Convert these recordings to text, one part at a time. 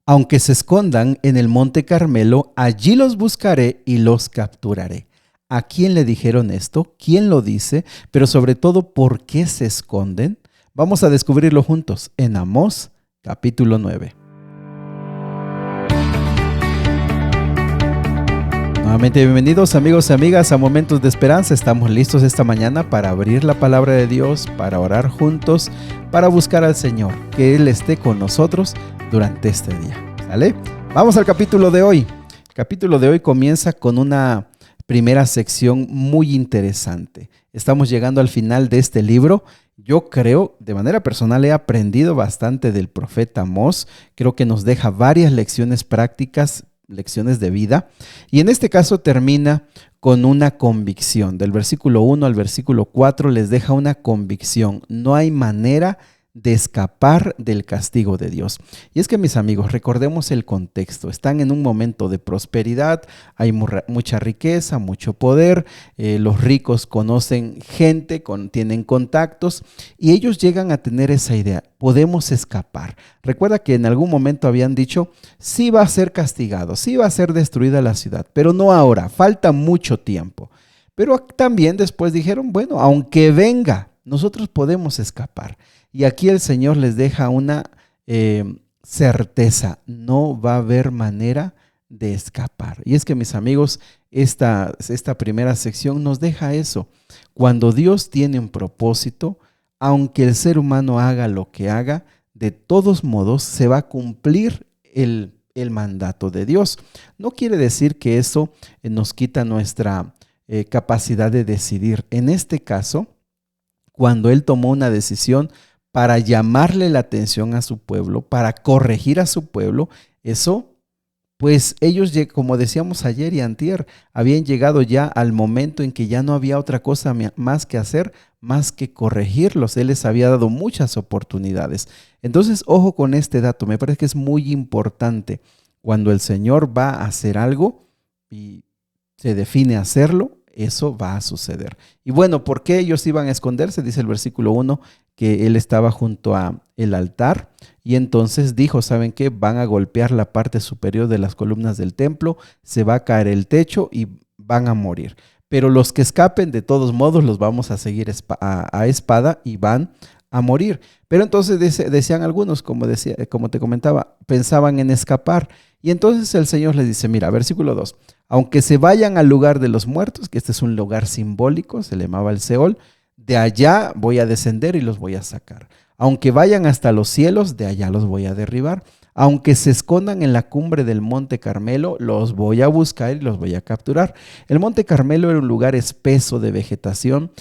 Aunque se escondan en el monte Carmelo, allí los buscaré y los capturaré. ¿A quién le dijeron esto? ¿Quién lo dice? Pero sobre todo, ¿por qué se esconden? Vamos a descubrirlo juntos en Amós capítulo 9. Nuevamente bienvenidos amigos y amigas a Momentos de Esperanza. Estamos listos esta mañana para abrir la palabra de Dios, para orar juntos, para buscar al Señor, que Él esté con nosotros durante este día. ¿Sale? Vamos al capítulo de hoy. El capítulo de hoy comienza con una primera sección muy interesante. Estamos llegando al final de este libro. Yo creo, de manera personal, he aprendido bastante del profeta Amós. Creo que nos deja varias lecciones prácticas, lecciones de vida, y en este caso termina con una convicción. Del versículo 1 al versículo 4 les deja una convicción. No hay manera de escapar del castigo de Dios. Y es que, mis amigos, recordemos el contexto. Están en un momento de prosperidad, hay mucha riqueza, mucho poder, los ricos conocen gente, tienen contactos, y ellos llegan a tener esa idea: podemos escapar. Recuerda que en algún momento habían dicho: sí va a ser castigado, sí va a ser destruida la ciudad, pero no ahora, falta mucho tiempo. Pero también después dijeron: bueno, aunque venga, nosotros podemos escapar. Y aquí el Señor les deja una certeza: no va a haber manera de escapar. Y es que, mis amigos, esta primera sección nos deja eso. Cuando Dios tiene un propósito, aunque el ser humano haga lo que haga, de todos modos se va a cumplir el mandato de Dios. No quiere decir que eso nos quita nuestra capacidad de decidir. En este caso, cuando Él tomó una decisión para llamarle la atención a su pueblo, para corregir a su pueblo, eso, pues ellos, como decíamos ayer y antier, habían llegado ya al momento en que ya no había otra cosa más que hacer, más que corregirlos. Él les había dado muchas oportunidades. Entonces, ojo con este dato, me parece que es muy importante. Cuando el Señor va a hacer algo y se define hacerlo, eso va a suceder. Y bueno, ¿por qué ellos iban a esconderse? Dice el versículo 1 que él estaba junto a el altar y entonces dijo: ¿saben qué? Van a golpear la parte superior de las columnas del templo, se va a caer el techo y van a morir. Pero los que escapen, de todos modos, los vamos a seguir a espada y van a morir. Pero entonces decían algunos, como te comentaba, pensaban en escapar. Y entonces el Señor les dice: mira, versículo 2, aunque se vayan al lugar de los muertos, que este es un lugar simbólico, se le llamaba el Seol, de allá voy a descender y los voy a sacar. Aunque vayan hasta los cielos, de allá los voy a derribar. Aunque se escondan en la cumbre del monte Carmelo, los voy a buscar y los voy a capturar. El monte Carmelo era un lugar espeso de vegetación,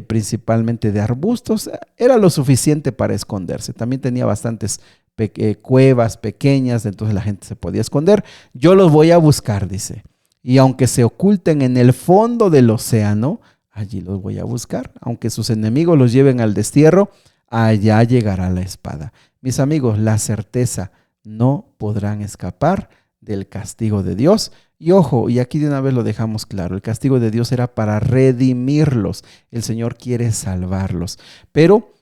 principalmente de arbustos. Era lo suficiente para esconderse. También tenía bastantes cuevas pequeñas, entonces la gente se podía esconder. Yo los voy a buscar, dice. Y aunque se oculten en el fondo del océano, allí los voy a buscar. Aunque sus enemigos los lleven al destierro, allá llegará la espada. Mis amigos, la certeza: no podrán escapar del castigo de Dios. Y ojo, y aquí de una vez lo dejamos claro: el castigo de Dios era para redimirlos. El Señor quiere salvarlos. Pero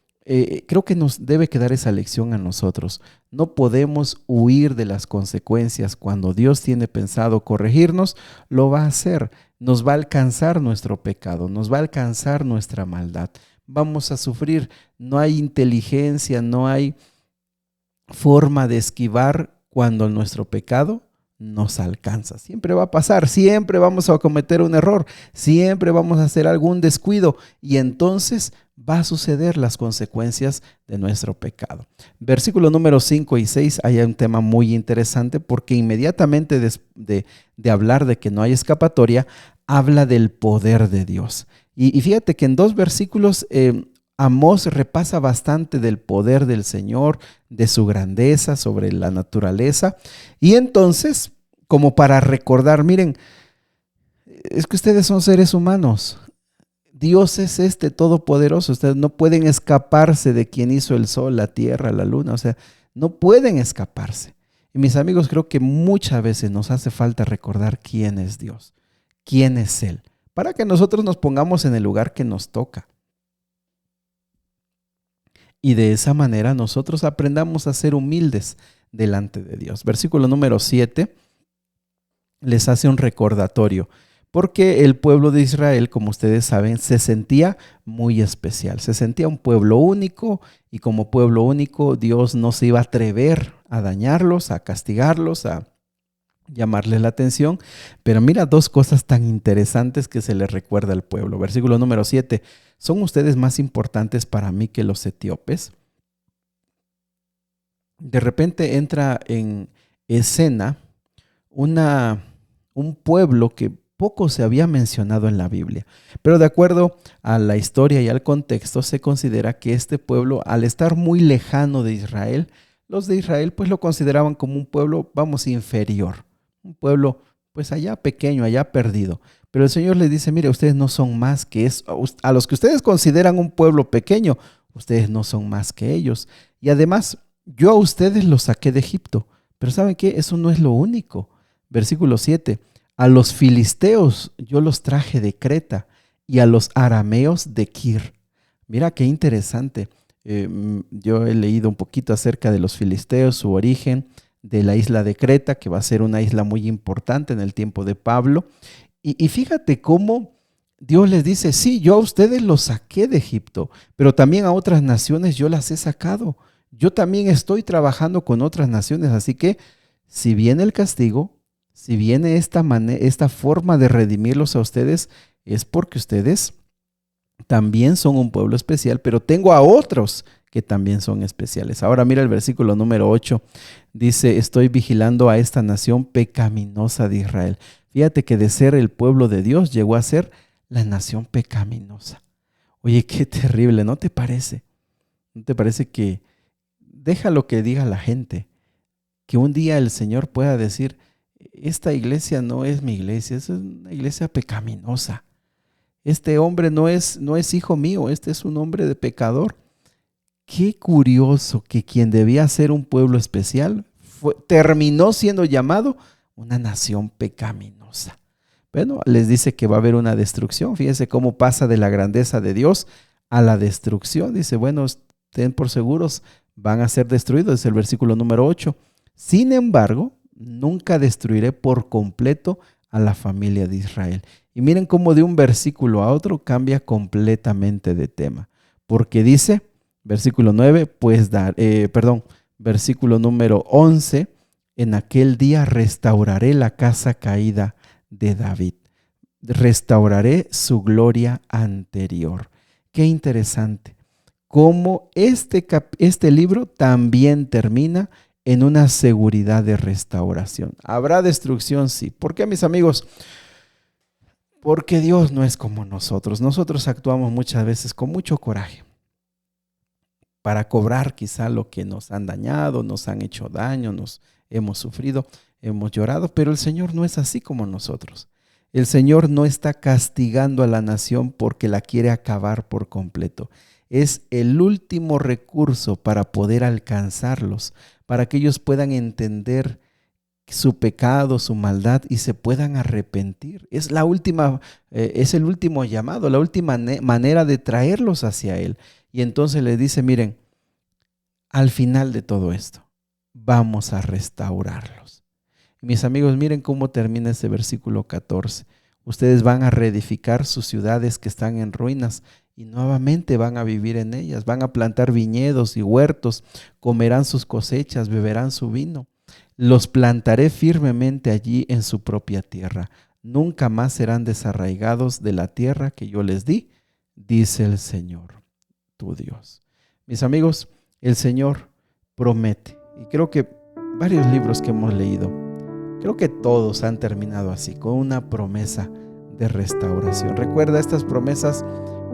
creo que nos debe quedar esa lección a nosotros. No podemos huir de las consecuencias. Cuando Dios tiene pensado corregirnos, lo va a hacer. Nos va a alcanzar nuestro pecado, nos va a alcanzar nuestra maldad. Vamos a sufrir. No hay inteligencia, no hay forma de esquivar cuando nuestro pecado nos alcanza. Siempre va a pasar, siempre vamos a cometer un error, siempre vamos a hacer algún descuido y entonces va a suceder las consecuencias de nuestro pecado. Versículo número 5 y 6, hay un tema muy interesante porque inmediatamente de hablar de que no hay escapatoria, habla del poder de Dios. Y fíjate que en 2 versículos Amós repasa bastante del poder del Señor, de su grandeza sobre la naturaleza. Y entonces, como para recordar, miren, es que ustedes son seres humanos. Dios es todopoderoso. Ustedes no pueden escaparse de quien hizo el sol, la tierra, la luna. O sea, no pueden escaparse. Y mis amigos, creo que muchas veces nos hace falta recordar quién es Dios, quién es Él, para que nosotros nos pongamos en el lugar que nos toca. Y de esa manera nosotros aprendamos a ser humildes, delante de Dios. Versículo número 7 les hace un recordatorio, porque el pueblo de Israel, como ustedes saben, se sentía muy especial, se sentía un pueblo único, y como pueblo único Dios no se iba a atrever a dañarlos, a castigarlos, a llamarles la atención. Pero mira dos cosas tan interesantes que se les recuerda al pueblo. Versículo número 7, ¿son ustedes más importantes para mí que los etíopes? De repente entra en escena un pueblo que poco se había mencionado en la Biblia, pero de acuerdo a la historia y al contexto se considera que este pueblo, al estar muy lejano de Israel, los de Israel pues lo consideraban como un pueblo, vamos, inferior, un pueblo pues allá pequeño, allá perdido. Pero el Señor les dice, mire, ustedes no son más que eso, a los que ustedes consideran un pueblo pequeño, ustedes no son más que ellos. Y además, yo a ustedes los saqué de Egipto, pero ¿saben qué? Eso no es lo único. Versículo 7, a los filisteos yo los traje de Creta y a los arameos de Kir. Mira qué interesante. Yo he leído un poquito acerca de los filisteos, su origen, de la isla de Creta, que va a ser una isla muy importante en el tiempo de Pablo. Y fíjate cómo Dios les dice, sí, yo a ustedes los saqué de Egipto, pero también a otras naciones yo las he sacado. Yo también estoy trabajando con otras naciones, así que si viene el castigo, si viene esta forma de redimirlos a ustedes, es porque ustedes también son un pueblo especial, pero tengo a otros que también son especiales. Ahora mira el versículo número 8, dice, estoy vigilando a esta nación pecaminosa de Israel. Fíjate que de ser el pueblo de Dios llegó a ser la nación pecaminosa. Oye, qué terrible, ¿no te parece? ¿No te parece que deja lo que diga la gente? Que un día el Señor pueda decir, esta iglesia no es mi iglesia, es una iglesia pecaminosa. Este hombre no es hijo mío, este es un hombre de pecador. Qué curioso que quien debía ser un pueblo especial terminó siendo llamado una nación pecaminosa. Bueno, les dice que va a haber una destrucción. Fíjense cómo pasa de la grandeza de Dios a la destrucción. Dice, bueno, estén por seguros, van a ser destruidos. Es el versículo número 8. Sin embargo, nunca destruiré por completo a la familia de Israel. Y miren cómo de un versículo a otro cambia completamente de tema. Porque dice, versículo 9, versículo número 11, en aquel día restauraré la casa caída de David. Restauraré su gloria anterior. Qué interesante. Cómo este libro también termina en una seguridad de restauración. ¿Habrá destrucción? Sí. ¿Por qué, mis amigos? Porque Dios no es como nosotros. Nosotros actuamos muchas veces con mucho coraje para cobrar quizá lo que nos han dañado, nos han hecho daño, nos hemos sufrido, hemos llorado, pero el Señor no es así como nosotros. El Señor no está castigando a la nación porque la quiere acabar por completo. Es el último recurso para poder alcanzarlos, para que ellos puedan entender su pecado, su maldad y se puedan arrepentir. Es el último llamado, la última manera de traerlos hacia Él. Y entonces les dice, miren, al final de todo esto, vamos a restaurarlos. Mis amigos, miren cómo termina ese versículo 14. Ustedes van a reedificar sus ciudades que están en ruinas y nuevamente van a vivir en ellas. Van a plantar viñedos y huertos, comerán sus cosechas, beberán su vino. Los plantaré firmemente allí en su propia tierra. Nunca más serán desarraigados de la tierra que yo les di, dice el Señor, tu Dios. Mis amigos, el Señor promete, y creo que varios libros que hemos leído, creo que todos han terminado así, con una promesa de restauración. Recuerda, estas promesas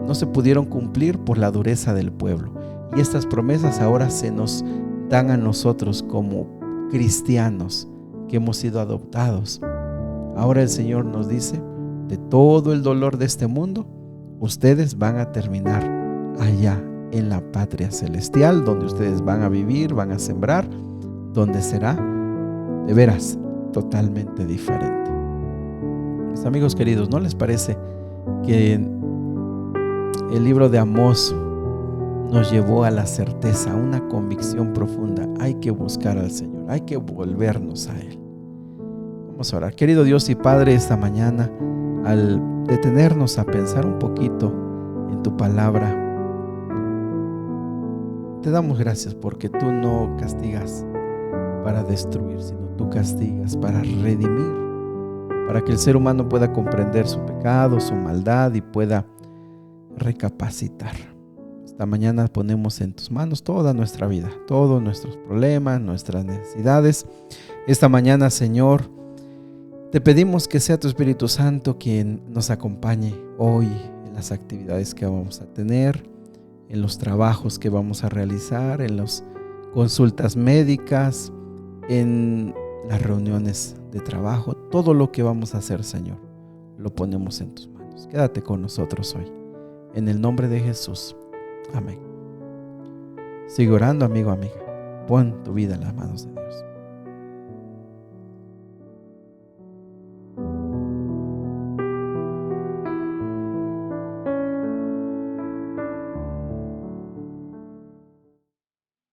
no se pudieron cumplir por la dureza del pueblo, y estas promesas ahora se nos dan a nosotros como cristianos que hemos sido adoptados. Ahora el Señor nos dice, de todo el dolor de este mundo, ustedes van a terminar allá en la patria celestial, donde ustedes van a vivir, van a sembrar, donde será de veras totalmente diferente. Mis amigos queridos, ¿no les parece que el libro de Amós nos llevó a la certeza, a una convicción profunda. Hay que buscar al Señor, hay que volvernos a Él. Vamos a orar. Querido Dios y Padre, esta mañana, al detenernos a pensar un poquito en tu palabra, te damos gracias porque tú no castigas para destruir, sino tú castigas para redimir, para que el ser humano pueda comprender su pecado, su maldad y pueda recapacitar. Esta mañana ponemos en tus manos toda nuestra vida, todos nuestros problemas, nuestras necesidades. Esta mañana, Señor, te pedimos que sea tu Espíritu Santo quien nos acompañe hoy en las actividades que vamos a tener, en los trabajos que vamos a realizar, en las consultas médicas, en las reuniones de trabajo. Todo lo que vamos a hacer, Señor, lo ponemos en tus manos. Quédate con nosotros hoy. En el nombre de Jesús. Amén. Sigue orando, amigo, amiga. Pon tu vida en las manos de Dios.